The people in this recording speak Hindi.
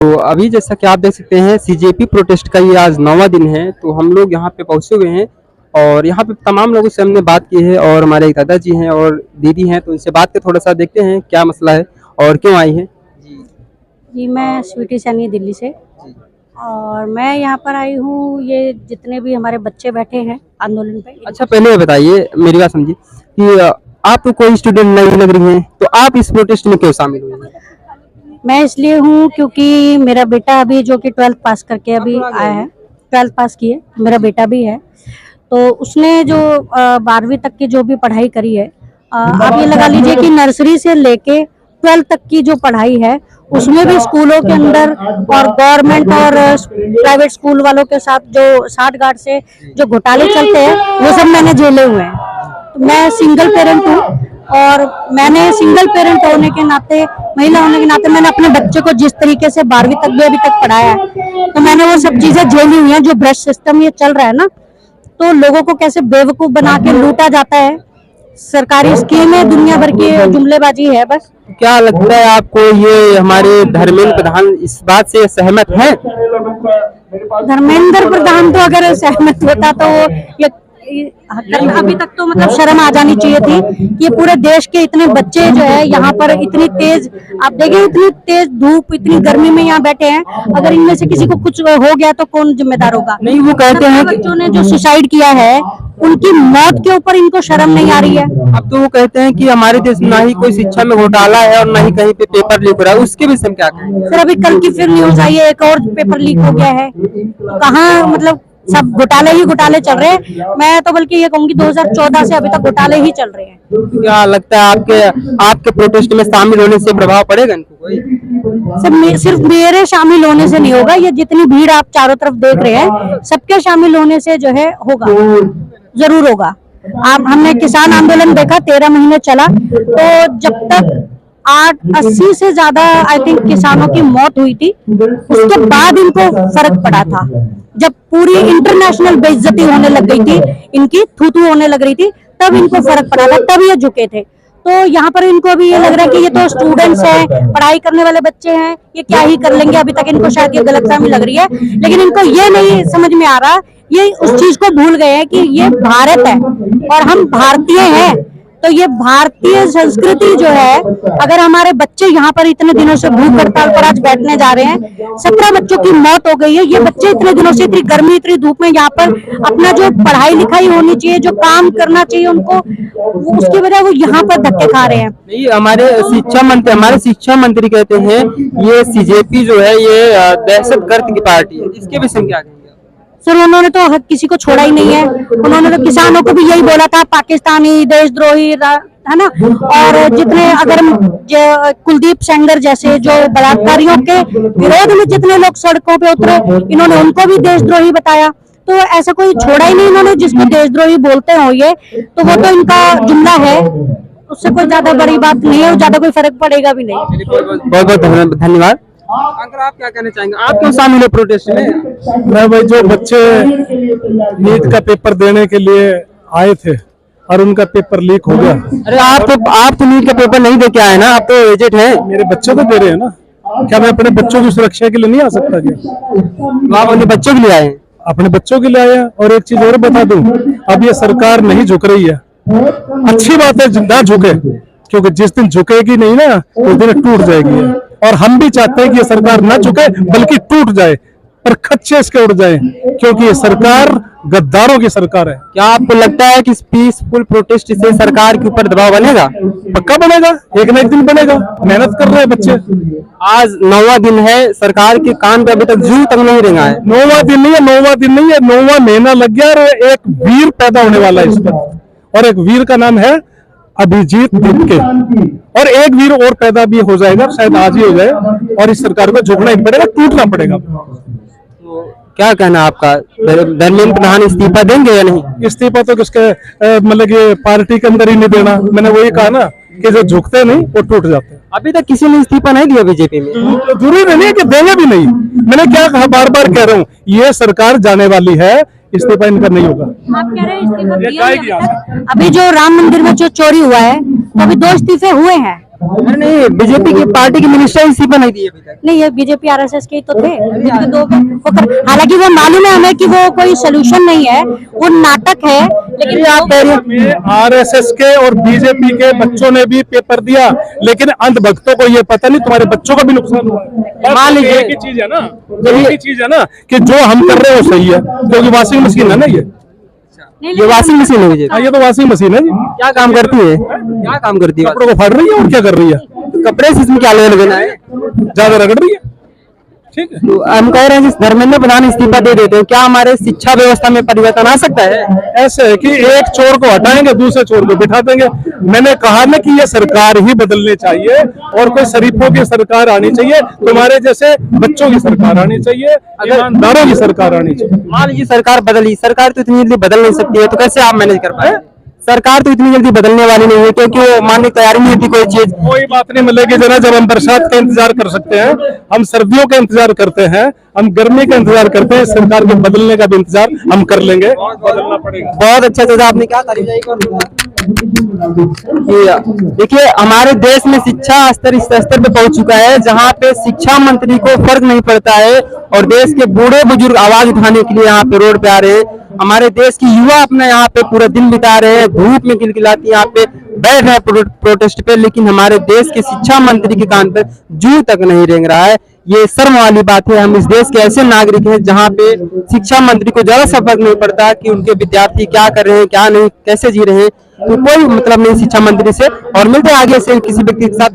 तो अभी जैसा कि आप देख सकते हैं सीजेपी प्रोटेस्ट का ये आज 9वां दिन है। तो हम लोग यहाँ पे पहुँचे हुए हैं और यहाँ पे तमाम लोगों से हमने बात की है और हमारे एक दादाजी हैं और दीदी हैं, तो उनसे बात के थोड़ा सा देखते हैं क्या मसला है और क्यों आई हैं। जी, मैं स्वीटी सैनी दिल्ली से और मैं यहाँ पर आई हूँ। ये जितने भी हमारे बच्चे बैठे हैं आंदोलन पे। अच्छा, पहले ये बताइए, मेरी बात समझिए कि आप तो कोई स्टूडेंट नहीं लग रही हैं, तो आप इस प्रोटेस्ट में क्यों शामिल हुए हैं? मैं इसलिए हूँ क्योंकि मेरा बेटा अभी जो कि 12th पास करके अभी आया है, 12th पास की है, मेरा बेटा भी है। तो उसने जो 12वीं तक की जो भी पढ़ाई करी है, आप ये लगा लीजिए कि नर्सरी से लेके 12th तक की जो पढ़ाई है उसमें भी स्कूलों के अंदर और गवर्नमेंट और प्राइवेट स्कूल वालों के साथ जो साठगांठ से जो घोटाले चलते हैं वो सब मैंने झेले हुए हैं। तो मैं सिंगल पेरेंट हूँ और मैंने सिंगल पेरेंट होने के नाते, महिला होने के नाते, मैंने अपने बच्चे को जिस तरीके से 12वीं तक भी अभी तक पढ़ाया है, तो मैंने वो सब चीजें झेली हुई हैं। जो ब्रश सिस्टम ये चल रहा है ना, तो लोगों को कैसे बेवकूफ बना के लूटा जाता है, सरकारी स्कीमें दुनिया भर की जुमलेबाजी है बस। क्या लगता है आपको ये हमारे धर्मेंद्र प्रधान इस बात से सहमत हैं? धर्मेंद्र प्रधान तो अगर सहमत होता तो ये अभी तक तो मतलब शर्म आ जानी चाहिए थी कि ये पूरे देश के इतने बच्चे जो है यहाँ पर इतनी तेज, आप देखें इतनी तेज धूप, इतनी गर्मी में यहाँ बैठे हैं। अगर इनमें से किसी को कुछ हो गया तो कौन जिम्मेदार होगा? नहीं, वो कहते हैं कि बच्चों ने जो सुसाइड किया है उनकी मौत के ऊपर इनको शर्म नहीं आ रही है। अब तो वो कहते हैं कि हमारे देश में ना ही कोई शिक्षा में घोटाला है और ना ही कहीं पे पेपर लीक हो रहा है, उसके विषय में क्या कहेंगे? सर, अभी कल की फिर न्यूज आई है, एक और पेपर लीक हो गया है। तो कहाँ, मतलब सब घोटाले ही घोटाले चल रहे हैं। मैं तो बल्कि ये कहूंगी 2014 से अभी तक घोटाले ही चल रहे हैं। क्या लगता है आपके प्रोटेस्ट में शामिल होने से प्रभाव पड़ेगा इनको कोई? सब सिर्फ मेरे शामिल होने से नहीं होगा, ये जितनी भीड़ आप चारों तरफ देख रहे हैं सबके शामिल होने से जो है होगा, जरूर होगा। आप हमने किसान आंदोलन देखा, 13 महीने चला, तो जब तक 80 से ज्यादा आई थिंक किसानों की मौत हुई थी, उसके बाद इनको फर्क पड़ा था। जब पूरी इंटरनेशनल बेइज्जती होने लग गई थी, इनकी थू-थू होने लग रही थी, तब इनको फर्क पड़ा था, तब ये झुके थे। तो यहाँ पर इनको भी ये लग रहा है कि ये तो स्टूडेंट्स हैं, पढ़ाई करने वाले बच्चे हैं, ये क्या ही कर लेंगे। अभी तक इनको शायद ये गलतफहमी लग रही है, लेकिन इनको ये नहीं समझ में आ रहा, ये उस चीज को भूल गए हैं कि ये भारत है और हम भारतीय हैं। तो ये भारतीय संस्कृति जो है, अगर हमारे बच्चे यहाँ पर इतने दिनों से भूख हड़ताल पर आज बैठने जा रहे हैं, 17 बच्चों की मौत हो गई है। ये बच्चे इतने दिनों से इतनी गर्मी, इतनी धूप में यहाँ पर अपना जो पढ़ाई लिखाई होनी चाहिए, जो काम करना चाहिए उनको, उसकी वजह वो यहाँ पर धक्के खा रहे हैं। नहीं, हमारे शिक्षा मंत्री कहते हैं ये सीजेपी जो है ये दहशतगर्द की पार्टी है, इसके विषय में क्या कहेंगे? सर, उन्होंने तो किसी को छोड़ा ही नहीं है। उन्होंने तो किसानों को भी यही बोला था, पाकिस्तानी, देशद्रोही, है ना। और जितने, अगर कुलदीप सेंगर जैसे जो बलात्कारियों के विरोध में जितने लोग सड़कों पे उतरे, इन्होंने उनको भी देशद्रोही बताया। तो ऐसा कोई छोड़ा ही नहीं इन्होंने जिसको देशद्रोही बोलते हो। ये तो वो तो इनका जुमला है, उससे कोई ज्यादा बड़ी बात नहीं है, ज्यादा कोई फर्क पड़ेगा भी नहीं। बहुत बहुत धन्यवाद। अंकल, आप क्या कहना चाहेंगे? आप क्यों शामिल हुए प्रोटेस्ट में? मैं भाई, जो बच्चे नीट का पेपर देने के लिए आए थे और उनका पेपर लीक हो गया। अरे आप तो नीट का पेपर नहीं दे के आए ना, आप तो एजेड हैं। मेरे बच्चे तो दे रहे हैं ना, क्या मैं अपने बच्चों की सुरक्षा के लिए नहीं आ सकता क्या? आप अपने बच्चों के लिए आए हैं? अपने बच्चों के लिए आया। और एक चीज और बता दूं, अब ये सरकार नहीं झुक रही है, अच्छी बात है ना झुके, क्योंकि जिस दिन झुकेगी नहीं ना उस दिन टूट जाएगी। और हम भी चाहते हैं कि ये सरकार न झुके बल्कि टूट जाए, पर खच्चे इसके उड़ जाए, क्योंकि ये सरकार गद्दारों की सरकार है। क्या आपको लगता है कि पीसफुल प्रोटेस्ट से सरकार के ऊपर दबाव बनेगा? पक्का बनेगा, एक न एक दिन बनेगा। मेहनत कर रहे हैं बच्चे। आज 9वां दिन है, सरकार के कान पे अभी तक जू तक नहीं रेंगा है। 9वां दिन नहीं है, 9वां दिन नहीं है, 9वां महीना लग गया और एक वीर पैदा होने वाला है इस पर, और एक वीर का नाम है अभिजीत दीपके, और एक वीर और पैदा भी हो जाएगा, शायद आज ही हो जाए। और इस सरकार को झुकना ही पड़ेगा, टूटना पड़ेगा। तो क्या कहना आपका, धर्मेंद्र प्रधान इस्तीफा देंगे या नहीं? इस्तीफा तो किसके, मतलब ये पार्टी के अंदर ही नहीं देना। मैंने वही कहा ना कि जो झुकते नहीं वो टूट जाते हैं। अभी तक किसी ने इस्तीफा नहीं दिया बीजेपी में। तो जरूरी नहीं है कि देंगे भी नहीं। मैंने क्या कहा, बार बार कह रहा हूँ, ये सरकार जाने वाली है, इस्तीफा इनका नहीं होगा। आप कह रहे हैं इस्तीफा दिया? अभी जो राम मंदिर में जो चोरी हुआ है, तो अभी 2 इस्तीफे हुए हैं। अरे नहीं, बीजेपी की पार्टी के मिनिस्टर इस्तीफा नहीं दिए अभी तक। नहीं, ये बीजेपी आरएसएस के ही तो थे जिनके दो हालांकि वो मालूम है हमें कि वो कोई सोल्यूशन नहीं है, वो नाटक है, लेकिन आप कह रहे में आरएसएस के और बीजेपी के बच्चों ने भी पेपर दिया, लेकिन अंधभक्तों को ये पता नहीं तुम्हारे बच्चों का भी नुकसान हुआ है। मान लीजिए एक ही चीज है ना, एक ही चीज है ना कि जो हम कर रहे हैं वो सही है, क्योंकि वॉशिंग मशीन है ना ये वॉशिंग मशीन है विजय, ये तो वॉशिंग मशीन है जी। क्या काम करती है, क्या काम करती है? कपड़ों को फाड़ रही है और क्या कर रही है, कपड़े से इसमें क्या लेना है? ज्यादा रगड़ रही है। ठीक है, तो हम कह रहे हैं जिस धर्मेंद्र प्रधान इस्तीफा दे देते हैं, क्या हमारे शिक्षा व्यवस्था में परिवर्तन आ सकता है? ऐसे है कि एक चोर को हटाएंगे दूसरे चोर को बिठा देंगे। मैंने कहा ना कि ये सरकार ही बदलनी चाहिए और कोई शरीफों की सरकार आनी चाहिए, तुम्हारे जैसे बच्चों की सरकार आनी चाहिए, ईमानदारों की सरकार आनी चाहिए। मान लीजिए सरकार बदली, सरकार तो इतनी जल्दी बदल नहीं सकती है, तो कैसे आप मैनेज कर पाए? सरकार तो इतनी जल्दी बदलने वाली नहीं है, क्योंकि वो मानने की तैयारी नहीं होती कोई चीज। कोई बात नहीं मिलेगी जना, जब हम बरसात का इंतजार कर सकते हैं, हम सर्दियों का इंतजार करते हैं, हम गर्मी का इंतजार करते हैं, सरकार के बदलने का भी इंतजार हम कर लेंगे। बदलना पड़ेगा। बहुत अच्छा चाचा, आपने क्या तारीफ देखिए हमारे देश में शिक्षा स्तर इस स्तर पे पहुंच चुका है जहां पे शिक्षा मंत्री को फर्क नहीं पड़ता है और देश के बूढ़े बुजुर्ग आवाज उठाने के लिए यहाँ पे रोड पे आ रहे हैं। हमारे देश की युवा अपना यहाँ पे पूरा दिन बिता रहे हैं, धूप में किलकिलाती यहाँ पे बैठ रहे हैं प्रोटेस्ट पे, लेकिन हमारे देश के शिक्षा मंत्री के कान पर जू तक नहीं रेंग रहा है। ये शर्म वाली बात है। हम इस देश के ऐसे नागरिक हैं जहाँ पे शिक्षा मंत्री को ज्यादा फर्क नहीं पड़ता कि उनके विद्यार्थी क्या कर रहे हैं, क्या नहीं, कैसे जी रहे हैं, तो कोई मतलब नहीं शिक्षा मंत्री से। और मिलते हैं आगे से किसी व्यक्ति के साथ।